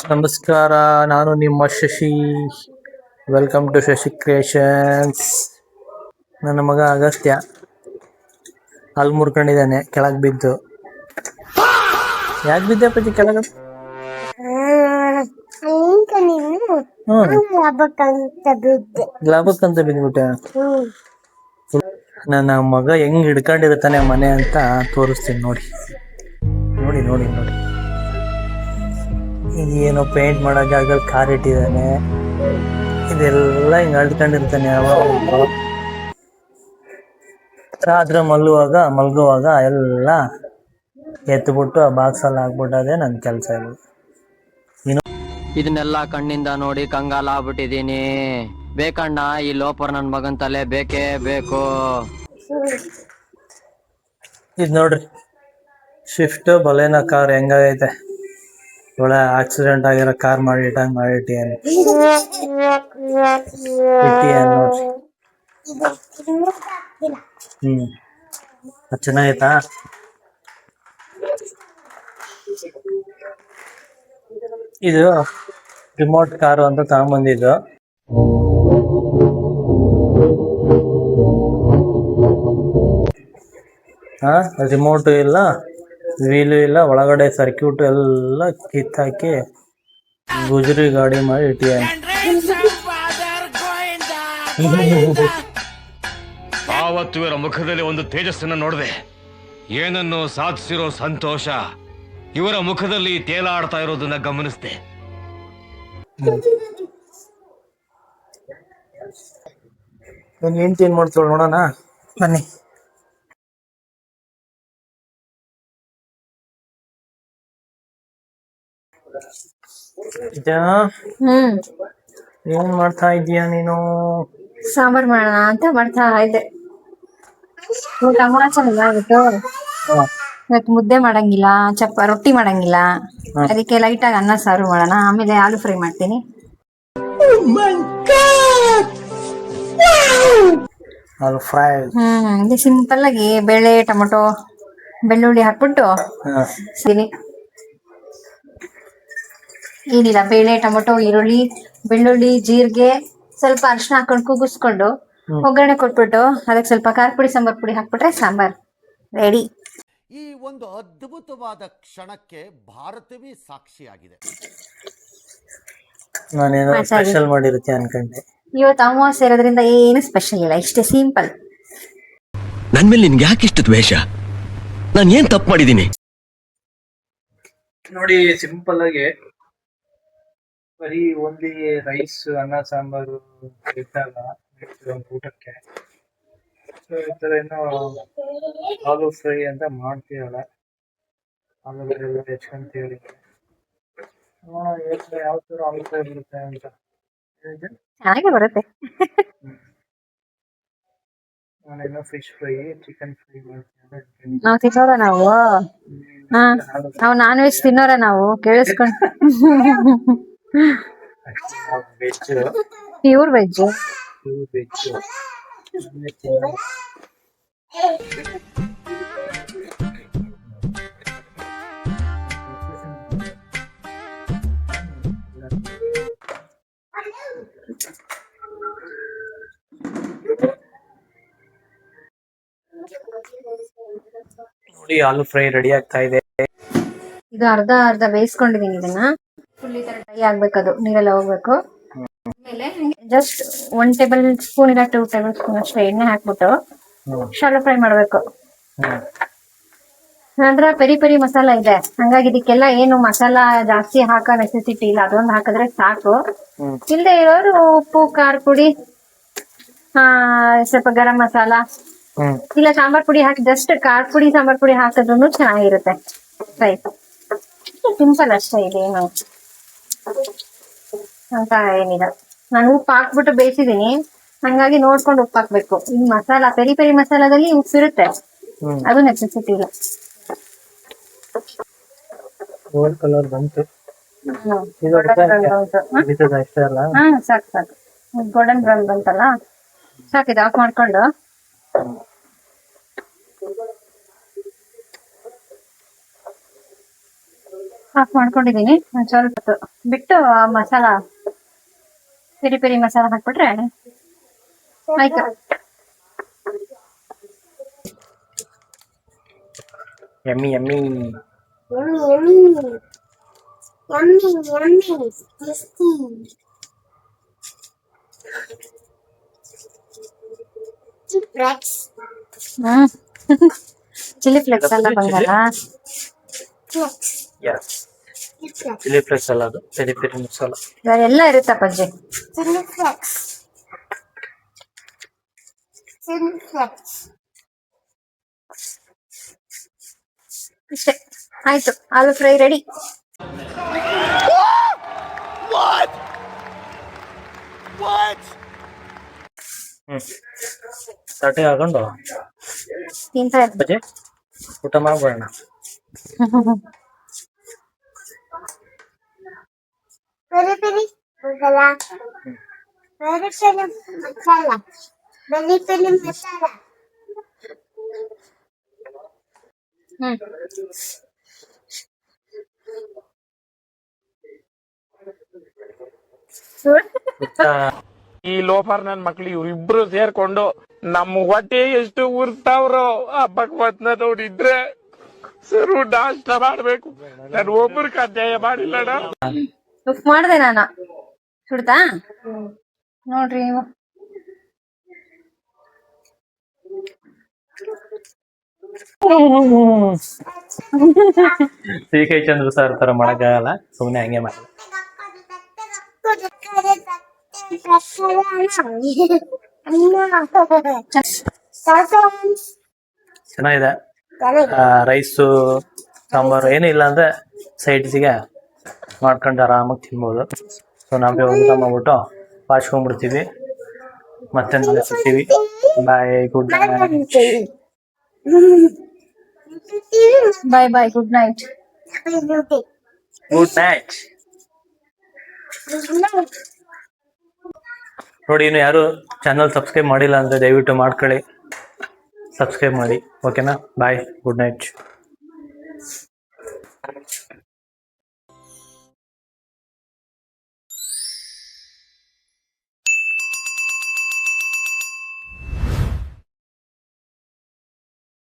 ನಮಸ್ಕಾರ, ನಾನು ನಿಮ್ಮ Shashi. Welcome to Shashi creations. ನನ್ನ ಮಗ ಅಗಸ್ತ್ಯ ಅಲ್ಲಿ ಮುರ್ಕೊಂಡಿದ್ದಾನೆ ಕೆಳಗೆ ಬಿದ್ದು. ಯಾಕೆ ಬಿದ್ದೆ ಪತಿ ಕೆಳಗೆ? ಲಾಭಕ್ಕಂತ ಬಿದ್ಬಿಟ್ಟೆ. ನನ್ನ ಮಗ ಹೆಂಗ್ ಹಿಡ್ಕೊಂಡಿರ್ತಾನೆ ಮನೆ ಅಂತ ತೋರಿಸ್ತೀನಿ ನೋಡಿ. ನೋಡಿ ನೋಡಿ ನೋಡಿ, ಏನೋ ಪೇಂಟ್ ಮಾಡೋ ಜಾಗದಲ್ಲಿ ಕಾರ್ ಇಟ್ಟಿದ್ದಾನೆ. ಇದೆಲ್ಲ ಹಿಂಗೆ ಅಳ್ಕೊಂಡಿರ್ತಾನೆ. ರಾತ್ರಿ ಮಲ್ಗುವಾಗ ಎಲ್ಲ ಎತ್ಬಿಟ್ಟು ಆ ಬಾಕ್ಸಲ್ಲಿ ಹಾಕ್ಬಿಟ್ಟದೆ ನನ್ನ ಕೆಲಸ. ಇದನ್ನೆಲ್ಲ ಕಣ್ಣಿಂದ ನೋಡಿ ಕಂಗಾಲ ಆಗ್ಬಿಟ್ಟಿದೀನಿ. ಬೇಕಣ್ಣ, ಈ ಲೋಪರ್ ನನ್ ಮಗನ್ ತಲೆ ಬೇಕೇ ಬೇಕು. ಇದು ನೋಡ್ರಿ, ಸ್ವಿಫ್ಟ್ ಬಲೇನೋ ಕಾರ್ ಹೆಂಗಾಗೈತೆ. ಒಳ್ಳೆ ಆಕ್ಸಿಡೆಂಟ್ ಆಗಿರೋ ಕಾರ್ ಮಾಡಿಟ್ಟಿಯಾನೆ ನೋಡ್ರಿ. ಅದು ಚೆನ್ನಾಗೈತಾ? ಇದು ರಿಮೋಟ್ ಕಾರು ಅಂತ ತಗೊಂಬಂದಿದ್ದು. ರಿಮೋಟು ಇಲ್ಲ, ವೀಲು ಇಲ್ಲ, ಒಳಗಡೆ ಸರ್ಕ್ಯೂಟ್ ಎಲ್ಲ ಕಿತ್ತಾಕಿ ಗುಜರಿ ಗಾಡಿ ಮಾಡಿ ಇಟ್ಟಿಯಾನೆ. ಆವತ್ತು ಇವರ ಮುಖದಲ್ಲಿ ಒಂದು ತೇಜಸ್ಸನ್ನು ನೋಡಿದೆ. ಏನನ್ನು ಸಾಧಿಸಿರೋ ಸಂತೋಷ ಇವರ ಮುಖದಲ್ಲಿ ತೇಲಾಡ್ತಾ ಇರೋದನ್ನ ಗಮನಿಸಿದೆ. ನನ್ನ ಹೆಂಡತಿ ಏನ್ ಮಾಡ್ತಾಳೆ ನೋಡೋಣ ಬನ್ನಿ. ಏನ್ ಮಾಡ್ತಾ ಇದೀಯ ನೀನು? ಸಾಂಬಾರ್ ಮಾಡೋಣ ಅಂತ ಮಾಡ್ತಾ ಇದ್ದೆ. ಊಟ ಚೆನ್ನಾಗಿತ್ತು. ಇವತ್ತು ಮುದ್ದೆ ಮಾಡಂಗಿಲ್ಲ, ರೊಟ್ಟಿ ಮಾಡಂಗಿಲ್ಲ, ಅದಕ್ಕೆ ಲೈಟ್ ಆಗಿ ಅನ್ನ ಸಾರು ಮಾಡೋಣ. ಆಮೇಲೆ ಆಲೂ ಫ್ರೈ ಮಾಡ್ತೀನಿ. ಆಲೂ ಫ್ರೈ. ಇದು ಸಿಂಪಲ್ ಆಗಿ ಬೇಳೆ, ಟೊಮೊಟೊ, ಬೆಳ್ಳುಳ್ಳಿ ಹಾಕ್ಬಿಟ್ಟು ಏನಿಲ್ಲ, ಬೇಳೆ, ಟೊಮೊಟೊ, ಈರುಳ್ಳಿ, ಬೆಳ್ಳುಳ್ಳಿ, ಜೀರಿಗೆ, ಸ್ವಲ್ಪ ಅರಿಶಿನ ಹಾಕೊಂಡು ಕೂಗಿಸ್ಕೊಂಡು ಒಗ್ಗರಣೆ ಕೊಟ್ಬಿಟ್ಟು ಅದಕ್ಕೆ ಸ್ವಲ್ಪ ಖಾರ ಪುಡಿ, ಸಾಂಬಾರ್ ಪುಡಿ ಹಾಕ್ಬಿಟ್ರೆ ಸಾಂಬಾರ್ ರೆಡಿ. ಈ ಒಂದು ಅದ್ಭುತವಾದ ಕ್ಷಣಕ್ಕೆ ಭಾರತವೇ ಸಾಕ್ಷಿಯಾಗಿದೆ. ನಾನೇನೋ ಸ್ಪೆಷಲ್ ಮಾಡಿರುತ್ತೆ ಅನ್ಕೊಂಡೆ. ಇವತ್ತು ಅಮಾವಾಸ್ಯೆ ಇರೋದ್ರಿಂದ ಏನು ಸ್ಪೆಷಲ್ ಇಲ್ಲ, ಇಷ್ಟೇ ಸಿಂಪಲ್. ನನ್ ಮೇಲೆ ನಿನ್ಗೆ ಯಾಕೆ ಇಷ್ಟು ದ್ವೇಷ? ನಾನು ಏನ್ ತಪ್ಪು ಮಾಡಿದ್ದೀನಿ? ನೋಡಿ, ಸಿಂಪಲ್ ಆಗಿ ಬರೀ ಓನ್ಲಿ ರೈಸ್, ಅನ್ನ, ಸಾಂಬಾರು ಇಟ್ಟಲ್ಲ ಊಟಕ್ಕೆ. ಈ ಥರ ಏನೋ ಆಲೂ ಫ್ರೈ ಅಂತ ಮಾಡ್ತೀವಲ್ಲ, ಆಲೂಗಡ್ಡೆ ಎಲ್ಲ ಹೆಚ್ಕೊಂತೀವಿ. ಯಾವ ಥರ ಆಲೂ ಫ್ರೈ ಬರುತ್ತೆ ಅಂತ ಚೆನ್ನಾಗಿ ಬರುತ್ತೆ. ನಾನೇನೋ ಫಿಶ್ ಫ್ರೈ, ಚಿಕನ್ ಫ್ರೈ ಮಾಡ್ತೀನಿ. ನಾವು ತಿನ್ನೋರ ನಾವು ನಾನ್ ವೆಜ್ ತಿನ್ನೋರ ನಾವು, ಕೇಳಿಸ್ಕೊಂಡು. Veg, pure veg. ನೋಡಿ, ಆಲೂ ಫ್ರೈ ರೆಡಿ ಆಗ್ತಾ ಇದೆ. ಇದು ಅರ್ಧ ಬೇಯಿಸ್ಕೊಂಡಿದೀನಿ. ಇದನ್ನ ಫುಲ್ ಈ ತರ ಡ್ರೈ ಆಗ್ಬೇಕು, ಅದು ನೀರೆಲ್ಲ ಹೋಗ್ಬೇಕು. ಆಮೇಲೆ ಜಸ್ಟ್ 1 ಟೇಬಲ್ ಸ್ಪೂನ್ ಇಲ್ಲ 2 ಟೇಬಲ್ ಸ್ಪೂನ್ ಅಷ್ಟೇ ಎಣ್ಣೆ ಹಾಕ್ಬಿಟ್ಟು ಶಾಲೋ ಫ್ರೈ ಮಾಡ್ಬೇಕು. ನಂತರ ಪೆರಿ ಮಸಾಲ ಇದೆ, ಹಂಗಾಗಿ ಇದಕ್ಕೆಲ್ಲ ಏನು ಮಸಾಲ ಜಾಸ್ತಿ ಹಾಕೋ ನೆಸೆಸಿಟಿ ಇಲ್ಲ. ಅದೊಂದು ಹಾಕಿದ್ರೆ ಸಾಕು. ಇಲ್ಲದೆ ಇರೋರು ಉಪ್ಪು, ಖಾರ ಪುಡಿ, ಸ್ವಲ್ಪ ಗರಂ ಮಸಾಲ ಇಲ್ಲ ಸಾಂಬಾರ್ ಪುಡಿ ಹಾಕಿ ಜಸ್ಟ್ ಖಾರ ಪುಡಿ, ಸಾಂಬಾರ್ ಪುಡಿ ಹಾಕಿದ್ರು ಚೆನ್ನಾಗಿರುತ್ತೆ ಫ್ರೈ. ಸಿಂಪಲ್ ಅಷ್ಟೇ, ಇದೇನು ಅಂತ ಏನಿಲ್ಲ. ನಾನು ಉಪ್ಪು ಹಾಕ್ಬಿಟ್ಟು ಬೇಯಿಸಿದೀನಿ, ಹಂಗಾಗಿ ನೋಡ್ಕೊಂಡು ಉಪ್ಪು ಹಾಕ್ಬೇಕು. ಈ ಮಸಾಲ ಪೆರಿ ಮಸಾಲದಲ್ಲಿ ಉಪ್ಪಿರುತ್ತೆ, ಅದು ನೆಸೆಸಿಟಿ ಇಲ್ಲ. ಗೋಲ್ಡ್ ಕಲರ್ ಬಂತು. ಸಾಕು. ಗೋಲ್ಡನ್ ಬ್ರೌನ್ ಬಂತಲ್ಲ, ಸಾಕಿದೆ. ಆಫ್ ಮಾಡ್ಕೊಂಡು ಆಫ್ ಮಾಡ್ಕೊಂಡಿದೀನಿ. ಒಂದ್ ಸ್ವಲ್ಪ ಹೊತ್ತು ಬಿಟ್ಟು ಆ ಮಸಾಲ ಪೆರಿ ಪೆರಿ ಮಸಾಲ ಹಾಕ್ಬಿಟ್ರೆ ಆಯ್ತು. Yummy yummy. Hmm chilli flakes ಎಲ್ಲ ಬಂದಲ್ಲ. ಚಿಲ್ಲಿ ಫ್ಲೇಕ್ಸ್ ಅಲ್ಲ, ಅದು ಪೆರಿ ಪೆರಿ ಮಸಾಲ. ಎಲ್ಲ ಇರುತ್ತಪ್ಪಜ್ಜಿ. ಇಷ್ಟೇ ಆಯ್ತು, ಆಲೂ ಫ್ರೈ ರೆಡಿ. ತಟ್ಟೆ ಹಾಕೊಂಡು ತಿಂತಾ ಇರ್ಬೇಕು. ಬಜೆ ಊಟ ಮಾಡ್ಬಿಡೋಣ. Peri peri masala. Peri peri masala. Peri peri masala. ಹ್ಮ್ ಈ ಲೋಫರ್ ನನ್ ಮಕ್ಳು ಇವ್ರಿಬ್ರು ಸೇರ್ಕೊಂಡು ನಮ್ಮ ಹೊಟ್ಟೆ ಎಷ್ಟು ಉರ್ತಾವ್ರೋ ಆ ಭಗವತ್ನ ನೋಡಿದ್ರೆ ಸರು ನಾಷ್ಟ ಮಾಡ್ಬೇಕು. ನಾನು ಒಬ್ರಿಗೆ ಅನ್ಯಾಯ ಮಾಡಿಲ್ಲಣ್ಣ. ಉಪ್ಪು ಮಾಡ್ದೆ ನಾನು. ಸುಡ್ತಾ ನೋಡ್ರಿ ನೀವು. ಸಿಹಿ ಚಂದ್ರ ಸರ್ ತರ ಮಾಡಕ್ಕಾಗಲ್ಲ, ಸುಮ್ನೆ ಹಂಗೆ ಮಾಡಿ. ಚೆನ್ನಾಗಿದೆ. ರೈಸು ಸಾಂಬಾರು ಏನೂ ಇಲ್ಲ ಅಂದ್ರೆ ಸೈಡ್ಸಿಗೆ ಮಾಡ್ಕೊಂಡು ಆರಾಮಾಗಿ ತಿನ್ಬೋದು. ಸೊ ನಾವೇ ಊಟ ಮಾಡ್ಬಿಟ್ಟು ಪಾಚ್ಕೊಂಡ್ಬಿಡ್ತೀವಿ, ಮತ್ತೆ ನಾಳೆ ಸಿಗ್ತೀವಿ. ಬಾಯ್, ಗುಡ್ ನೈಟ್. ಬಾಯ್ ಬಾಯ್, ಗುಡ್ ನೈಟ್. Good night. ನೋಡಿ, ಇನ್ನು ಯಾರು ಚಾನಲ್ ಸಬ್ಸ್ಕ್ರೈಬ್ ಮಾಡಿಲ್ಲ ಅಂದ್ರೆ ದಯವಿಟ್ಟು ಮಾಡ್ಕೊಳ್ಳಿ, ಸಬ್ಸ್ಕ್ರೈಬ್ ಮಾಡಿ. ಓಕೆನಾ? ಬಾಯ್, ಗುಡ್ ನೈಟ್.